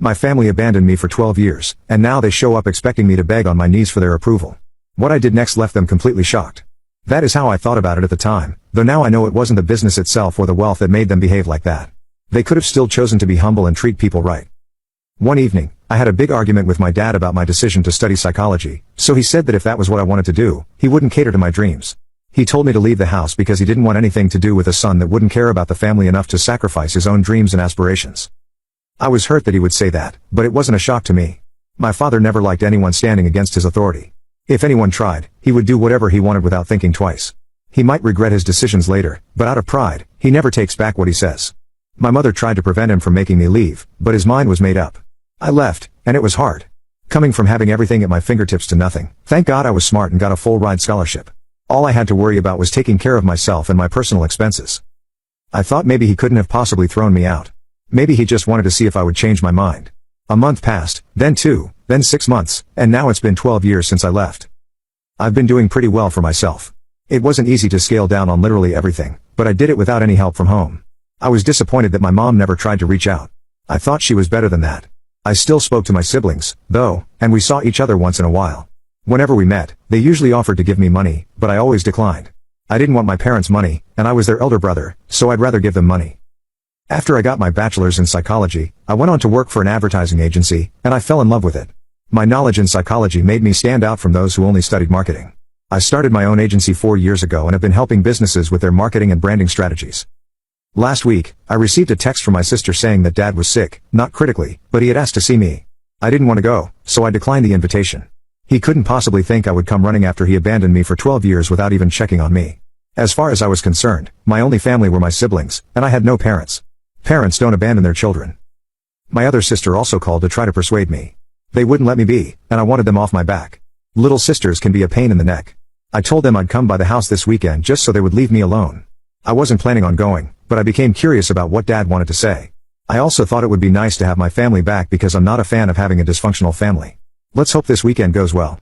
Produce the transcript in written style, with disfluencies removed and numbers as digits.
My family abandoned me for 12 years, and now they show up expecting me to beg on my knees for their approval. What I did next left them completely shocked. That is how I thought about it at the time, though now I know it wasn't the business itself or the wealth that made them behave like that. They could have still chosen to be humble and treat people right. One evening, I had a big argument with my dad about my decision to study psychology, so he said that if that was what I wanted to do, he wouldn't cater to my dreams. He told me to leave the house because he didn't want anything to do with a son that wouldn't care about the family enough to sacrifice his own dreams and aspirations. I was hurt that he would say that, but it wasn't a shock to me. My father never liked anyone standing against his authority. If anyone tried, he would do whatever he wanted without thinking twice. He might regret his decisions later, but out of pride, he never takes back what he says. My mother tried to prevent him from making me leave, but his mind was made up. I left, and it was hard. Coming from having everything at my fingertips to nothing, thank God I was smart and got a full-ride scholarship. All I had to worry about was taking care of myself and my personal expenses. I thought maybe he couldn't have possibly thrown me out. Maybe he just wanted to see if I would change my mind. A month passed, then 2, then 6 months, and now it's been 12 years since I left. I've been doing pretty well for myself. It wasn't easy to scale down on literally everything, but I did it without any help from home. I was disappointed that my mom never tried to reach out. I thought she was better than that. I still spoke to my siblings, though, and we saw each other once in a while. Whenever we met, they usually offered to give me money, but I always declined. I didn't want my parents' money, and I was their elder brother, so I'd rather give them money. After I got my bachelor's in psychology, I went on to work for an advertising agency, and I fell in love with it. My knowledge in psychology made me stand out from those who only studied marketing. I started my own agency 4 years ago and have been helping businesses with their marketing and branding strategies. Last week, I received a text from my sister saying that Dad was sick, not critically, but he had asked to see me. I didn't want to go, so I declined the invitation. He couldn't possibly think I would come running after he abandoned me for 12 years without even checking on me. As far as I was concerned, my only family were my siblings, and I had no parents. Parents don't abandon their children. My other sister also called to try to persuade me. They wouldn't let me be, and I wanted them off my back. Little sisters can be a pain in the neck. I told them I'd come by the house this weekend just so they would leave me alone. I wasn't planning on going, but I became curious about what Dad wanted to say. I also thought it would be nice to have my family back because I'm not a fan of having a dysfunctional family. Let's hope this weekend goes well.